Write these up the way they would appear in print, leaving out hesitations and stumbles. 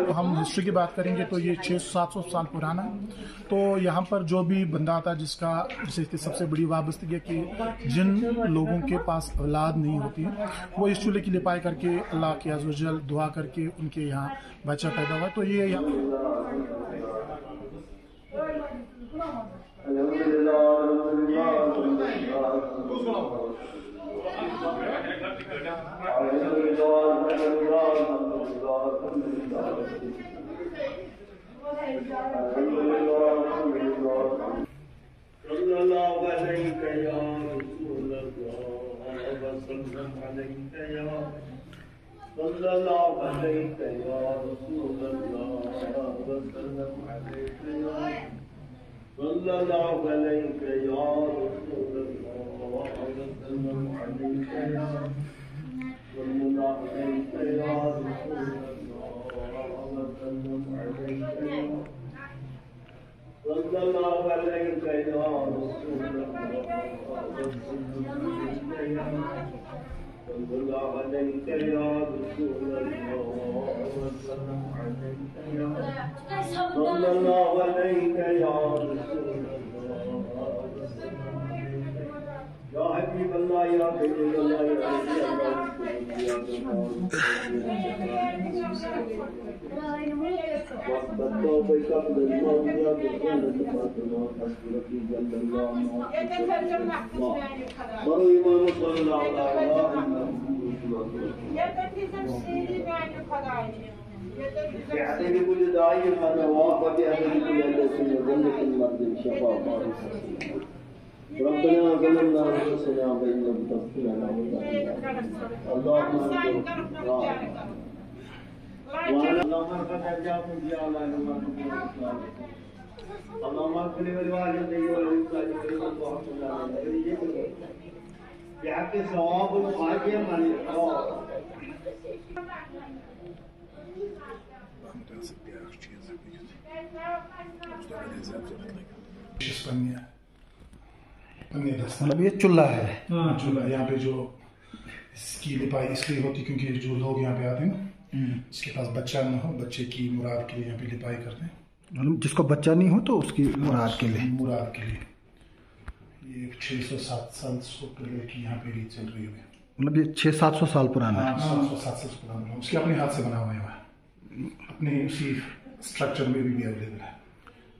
तो हम हिस्ट्री की बात करेंगे तो ये 600-700 साल पुराना है। तो यहाँ पर जो भी बंदा आता है जिसका जैसे सबसे बड़ी वाबस्तगी है कि जिन लोगों के पास औलाद नहीं होती है वो इस चूल्हे की लिपाई करके अल्लाह के अज़्ज़वजल दुआ करके उनके यहाँ बच्चा पैदा हुआ। तो ये मतलब ये चूल्हा है। हाँ चूल्हा। यहाँ पे जो इसकी लिपाई इसलिए होती क्योंकि जो लोग यहाँ पे आते हैं ना इसके पास बच्चा ना हो, बच्चे की मुराद के लिए यहाँ पे लिपाई करते हैं। मतलब जिसको बच्चा नहीं हो तो उसकी मुराद के लिए ये 600-700 साल पहले की यहाँ पे रीत चल रही है। मतलब ये 600-700 साल पुराना है। 700-700 साल पुराना। उसके अपने हाथ से बना हुआ है, अपने उसी स्ट्रक्चर में भी अवेलेबल है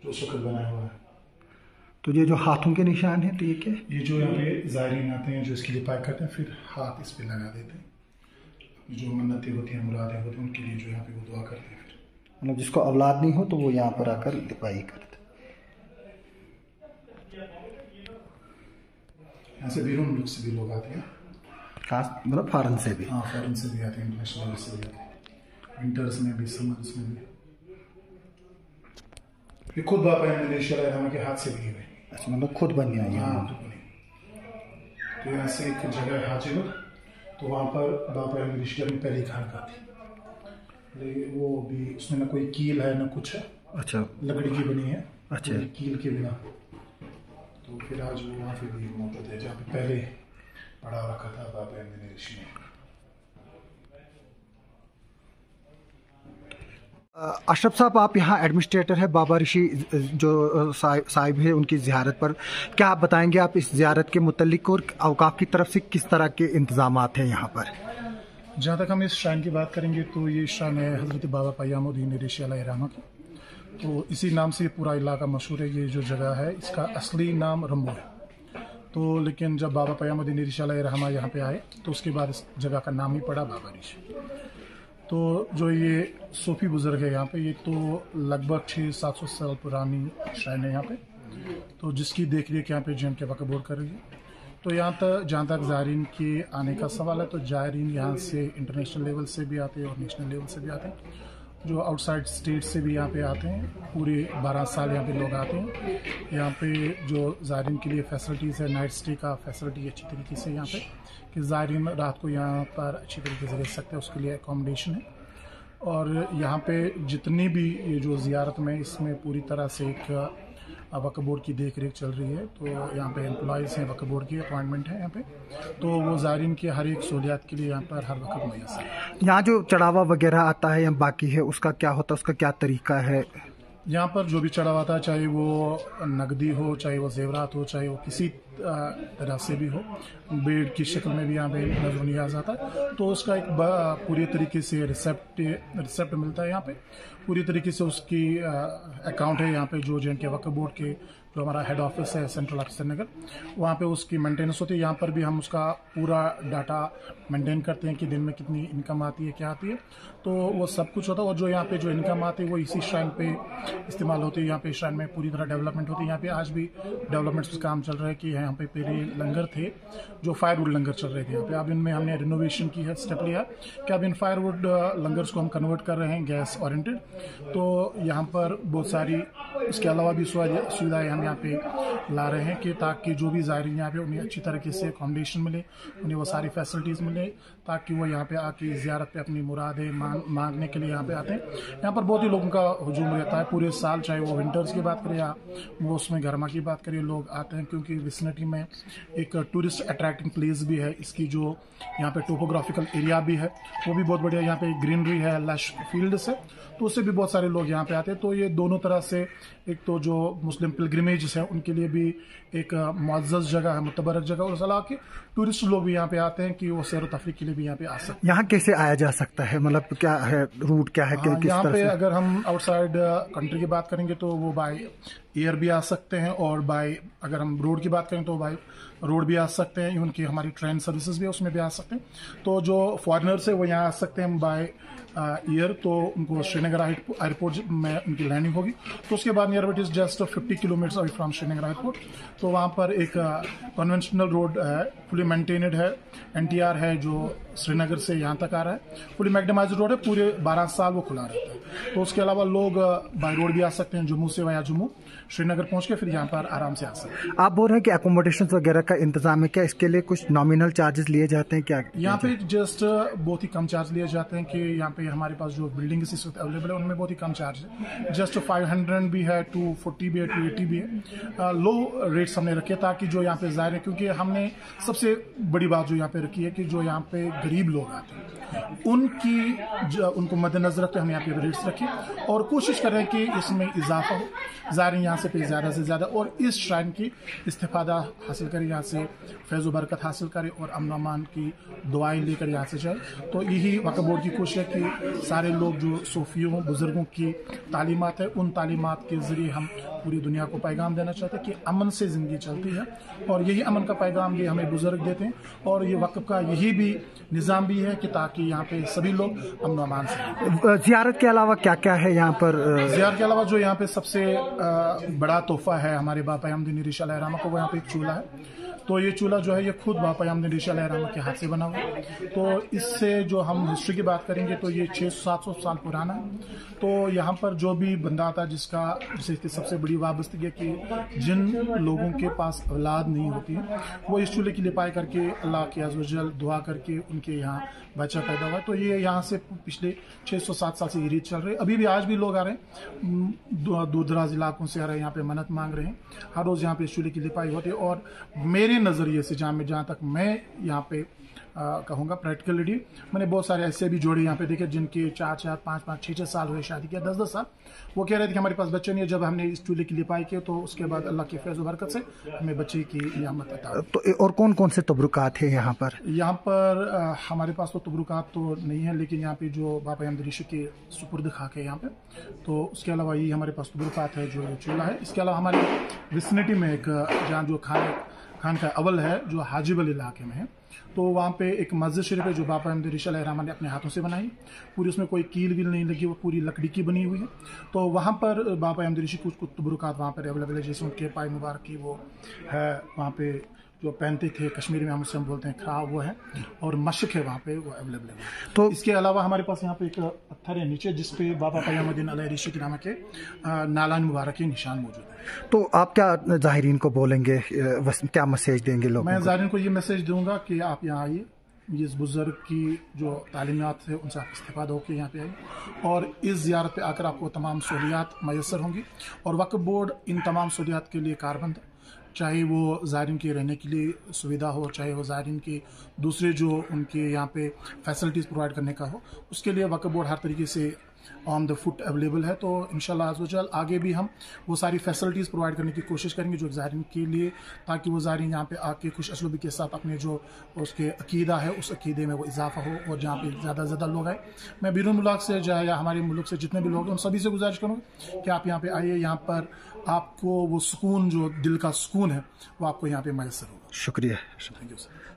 जो उस वक्त बनाया हुआ है। तो ये जो हाथों के निशान है तो ये क्या है? ये जो यहाँ पे ज़ायरीन आते हैं जो इसकी लिपाई करते हैं फिर हाथ इस पे लगा देते हैं। जो मन्नतें होती हैं मुरादें होती हैं उनके लिए जो यहाँ पे वो दुआ करते हैं। फिर मतलब जिसको औलाद नहीं हो तो वो यहाँ पर आकर लिपाई करते। यहाँ से बैरून मुल्क से भी लोग आते हैं। खास मतलब फॉरेन से भी? हाँ फॉरेन से भी आते हैं, इंटरनेशनल से भी आते हैं, विंटर्स में भी समर्स में भी। ये खुद बाबा मलेशिया के हाथ से बनी हुई। अच्छा मतलब खुद बन गया यहाँ? तो यहाँ से एक जगह है हाजिर, तो वहाँ पर बाबा मलेशिया में पहली खानका थी। वो भी उसमें ना कोई कील है ना कुछ है। अच्छा लकड़ी की बनी है। अच्छा कील के बिना। तो फिर आज वो वहाँ पे भी मौजूद है जहाँ पे पहले पड़ा रखा था बाबा मलेशिया ने। अशरफ साहब आप यहाँ एडमिनिस्ट्रेटर है बाबा ऋषि जो साहिब है उनकी ज़ियारत पर, क्या आप बताएंगे आप इस ज़ियारत के मुतल्लिक और औकाफ की तरफ से किस तरह के इंतजामात हैं यहाँ पर? जहाँ तक हम इस श्राइन की बात करेंगे तो ये श्राइन है हज़रत बाबा क़यामुद्दीन रिशी अलैहिर्रहमा की। तो इसी नाम से पूरा इलाका मशहूर है। ये जो जगह है इसका असली नाम रम्बो है। तो लेकिन जब बाबा क़यामुद्दीन रिशी अलैहिर्रहमा यहाँ पे आए तो उसके बाद इस जगह का नाम ही पड़ा बाबा ऋषि। तो जो ये सूफी बुजुर्ग है यहाँ पे, ये तो लगभग 600-700 साल पुरानी श्राइन है यहाँ पे। तो जिसकी देख रेख यहाँ पे जेम के वक़्त कर रही है। तो यहाँ तक जहाँ तक ज़ायरीन के आने का सवाल है तो ज़ायरीन यहाँ से इंटरनेशनल लेवल से भी आते हैं और नेशनल लेवल से भी आते हैं। जो आउटसाइड स्टेट से भी यहाँ पे आते हैं, पूरे 12 साल यहाँ पे लोग आते हैं। यहाँ पे जो ज़ायरीन के लिए फैसिलिटीज़ है, नाइट स्टे का फैसिलिटी अच्छी तरीके से यहाँ पे कि ज़ायरीन रात को यहाँ पर अच्छी तरीके से रह सकते हैं, उसके लिए एकोमोडेशन है। और यहाँ पे जितनी भी ये जो ज़ियारत में इसमें पूरी तरह से एक वक्फ बोर्ड की देख रेख चल रही है। तो यहाँ पे एम्प्लॉयज़ हैं, वक्फ बोर्ड की अपॉइंटमेंट है यहाँ पे, तो वो ज़ायरीन की हर एक सहूलियात के लिए यहाँ पर हर वक्त मुयस्सर है। यहाँ जो चढ़ावा वगैरह आता है या बाकी है उसका क्या होता है, उसका क्या तरीका है? यहाँ पर जो भी चढ़ावा आता है, चाहे वो नकदी हो, चाहे वो जेवरात हो, चाहे वो किसी तरह से भी हो, बेड की शक्ल में भी यहाँ पे नजर नियाज आता है, तो उसका एक पूरी तरीके से रिसेप्ट मिलता है यहाँ पे। पूरी तरीके से उसकी अकाउंट है यहाँ पे, जो जे.एंड.के वक्फ बोर्ड के जो हमारा हेड ऑफिस है सेंट्रल ऑफिस श्रीनगर, वहाँ पे उसकी मेंटेनेंस होती है। यहाँ पर भी हम उसका पूरा डाटा मेंटेन करते हैं कि दिन में कितनी इनकम आती है, क्या आती है, तो वो सब कुछ होता है। और जो यहाँ पे जो इनकम आती है वो इसी श्राइन पे इस्तेमाल होती है। यहाँ पे श्राइन में पूरी तरह डेवलपमेंट होती है। यहाँ पे आज भी डेवलपमेंट्स काम चल रहा है कि यहाँ पे पहले लंगर थे जो फायरवुड लंगर चल रहे थे यहाँ पे, अब इनमें हमने रिनोवेशन की है, स्टेप लिया कि अब इन फायरवुड लंगर्स को हम कन्वर्ट कर रहे हैं गैस ओरिएंटेड। तो यहाँ पर बहुत सारी इसके अलावा भी सुविधाएं हम यहाँ पे ला रहे हैं कि ताकि जो भी ज़ायरीन यहाँ पे उन्हें अच्छी तरीके से अकोमोडेशन मिले, उन्हें वो सारी फैसिलिटीज़ मिले, ताकि वो यहाँ पे आके ज़ियारत पे अपनी मुरादें मांगने के लिए यहाँ पे आते हैं। यहाँ पर बहुत ही लोगों का हुजूम रहता है पूरे साल, चाहे वो विंटर्स की बात करें या मौसम गर्मा की बात करें, लोग आते हैं क्योंकि विसिनिटी में एक टूरिस्ट अट्रैक्टिंग प्लेस भी है। इसकी जो यहाँ पे टोपोग्राफिकल एरिया भी है वो भी बहुत बढ़िया, यहाँ पे ग्रीनरी है लश फील्ड से, तो उससे भी बहुत सारे लोग यहाँ पे आते हैं। तो ये दोनों तरह से, एक तो जो मुस्लिम पिलग्रिमेज है उनके लिए भी एक मुअज़्ज़ज़ जगह है, मुतबरक जगह, और सलाह के टूरिस्ट लोग भी यहाँ पे आते हैं कि वो सैर तफरीह के लिए भी यहाँ पे आ सकते हैं। यहाँ कैसे आया जा सकता है, मतलब क्या है रूट, क्या है, किस यहाँ तरह पे से? अगर हम आउटसाइड कंट्री की बात करेंगे तो वो बाय एयर भी आ सकते हैं, और बाय अगर हम रोड की बात करें तो बाय रोड भी आ सकते हैं। इवन की हमारी ट्रेन सर्विसेज भी है उसमें भी आ सकते हैं। तो जो फॉरेनर्स है वो यहाँ आ सकते हैं बाय ईयर, तो उनको श्रीनगर एयरपोर्ट में उनकी लैंडिंग होगी। तो उसके बाद near it is just 50 kilometre away from Srinagar airport. तो वहाँ पर एक कन्वेंशनल रोड है, फुली मेंटेनेड है, NTR है जो श्रीनगर से यहाँ तक आ रहा है, फुली मैग्नेमाइज्ड रोड है, पूरे 12 साल वो खुला रहता है। तो उसके अलावा लोग बाय रोड भी आ सकते हैं, जम्मू से वया जम्मू श्रीनगर पहुँच के फिर यहाँ पर आराम से आ सकते हैं। आप बोल रहे हैं कि अकोमोडेशन वगैरह का इंतजाम है, क्या इसके लिए कुछ नॉमिनल चार्जेस लिए जाते हैं क्या? यहाँ पे जस्ट बहुत ही कम चार्ज लिए जाते हैं कि यहाँ पे हमारे पास जो बिल्डिंग इस वक्त अवेलेबल है उनमें बहुत ही कम चार्ज है, जस्ट 500 भी है, 240 भी है, 280 भी है। लो रेट्स हमने रखे ताकि जो यहाँ पे ज़ाहिर है, क्योंकि हमने सबसे बड़ी बात जो यहाँ पे रखी है कि जो यहाँ पे गरीब लोग आते हैं उनको मद्देनजर रखते हम यहाँ पे रेट्स रखें और कोशिश कर रहे हैं कि इसमें इजाफा हो, ज़ायरीन यहाँ से पे ज़्यादा से ज़्यादा और इस श्राइन की इस्तिफादा हासिल करें, यहाँ से फैज़ व बरकत हासिल करें और अमन अमान की दुआएं लेकर यहाँ से जाए। तो यही वक्फ बोर्ड की कोशिश है कि सारे लोग जो सूफियों बुजुर्गों की तालीमात है उन तालीमात के ज़रिए हम पूरी दुनिया को पैगाम देना चाहते हैं कि अमन से ज़िंदगी चलती है और यही अमन का पैगाम ये हमें बुजुर्ग देते हैं और ये वक्फ का यही भी निज़ाम भी है कि ताकि यहाँ पे सभी लोग अमन अमान से। ज़ियारत के अलावा क्या क्या है यहाँ पर? ज़ियारत के अलावा जो यहाँ पे सबसे बड़ा तोहफा है हमारे बापा अहमद ऋषि अलैहिर्रहमा को, वो यहाँ पे एक चूल्हा है। तो ये चूल्हा जो है ये खुद बापा अहमद ऋषि अलैहिर्रहमा के हाथ से बना हुआ है। तो इससे जो हम हिस्ट्री की बात करेंगे तो ये 600-700 साल पुराना है। तो यहाँ पर जो भी बंदा आता है जिसकी सबसे बड़ी वाबस्तगी है कि जिन लोगों के पास औलाद नहीं होती है वो इस चूल्हे की लिपाई करके अल्लाह के अज़्ज़वजल दुआ करके उनके यहाँ बच्चा पैदा हुआ। तो ये यहाँ से पिछले 607 साल से ये रीत चल रही है। अभी भी आज भी लोग आ रहे हैं, दूर दराज इलाकों से आ रहे हैं, यहाँ पे मन्नत मांग रहे हैं। हर रोज़ यहाँ पे इस चूल्हे की लिपाई होती है और मेरे नज़रिए से जहाँ तक मैं यहाँ पे कहूँगा प्रैक्टिकलिटी, मैंने बहुत सारे ऐसे भी जोड़े यहाँ पे देखे जिनके 4-4, 5-5, 6-6 साल हुए शादी किया, 10-10 साल। वो कह रहे थे कि हमारे पास बच्चे नहीं है। जब हमने इस चूल्हे की लिपाई की तो उसके बाद अल्लाह की फैज़ व बरकत से हमें बच्चे की नियामत अता। तो और कौन कौन से तबरुकात हैं यहाँ पर? यहाँ पर हमारे पास तो तबरुकात तो नहीं है, लेकिन यहाँ पे जो बापा अहमद ऋषि के सुपुर्द खाक है यहाँ पे, तो उसके अलावा ये हमारे पास तबरुकात है जो चूल्हा है। इसके अलावा हमारे विसिनिटी में एक जहाँ जो खान का अवल है जो हाजीबल इलाके में है, तो वहाँ पे एक मस्जिद शरीफ है जो बापा अहमद ऋषि अलैहिर्रहमा ने अपने हाथों से बनाई। पूरी उसमें कोई कील वील नहीं लगी, वो पूरी लकड़ी की बनी हुई है। तो वहाँ पर बापा अहमद ऋषि कुछ तबरुकात वहाँ पर अवेलेबल है, जैसे उनके पाए मुबारक की वो है वहाँ पे जो पहनते थे, कश्मीरी में हम उससे बोलते हैं खा, वो है, और मशक है वहाँ पे वो अवेलेबल है। तो इसके अलावा हमारे पास यहाँ पे एक पत्थर है नीचे जिसपे बाबा क़यामुद्दीन अलैहि ऋषि के नाम के नालान मुबारक के निशान मौजूद है। तो आप क्या ज़ाहिरीन को बोलेंगे, क्या मैसेज देंगे लोगों को? मैं ज़ाहिरीन को ये मैसेज दूंगा कि आप यहाँ आइए, इस बुज़ुर्ग की जो तालीमात है उनसे आप इस्तेफादा होकर यहाँ पे आए और इस ज़ियारत पे आकर आपको तमाम सहूलियात मैसर होंगी। और वक्फ बोर्ड इन तमाम सहूलियात के लिए कारबंद है, चाहे वो ज़ायरीन के रहने के लिए सुविधा हो, चाहे वो ज़ायरीन के दूसरे जो उनके यहाँ पे फैसिलिटीज़ प्रोवाइड करने का हो, उसके लिए वक्फ बोर्ड हर तरीके से ऑन द फुट अवेलेबल है। तो इंशाल्लाह अज़्ज़वजल आगे भी हम वो सारी फैसिलिटीज़ प्रोवाइड करने की कोशिश करेंगे जो ज़ायरीन के लिए, ताकि वो ज़ायरीन यहाँ पे आके खुश असलूबी के साथ अपने जो उसके अकीदा है उस अकीदे में वो इजाफा हो और जहाँ पे ज़्यादा से ज़्यादा लोग आए। मैं बैरून मुल्क से जो है या हमारे मुल्क से जितने भी लोग हैं उन सभी से गुजारिश करूँगा कि आप यहाँ पे आइए, यहाँ पर आपको वो सुकून, जो दिल का सुकून है वो आपको यहाँ पे मैसर होगा। शुक्रिया। Thank you sir.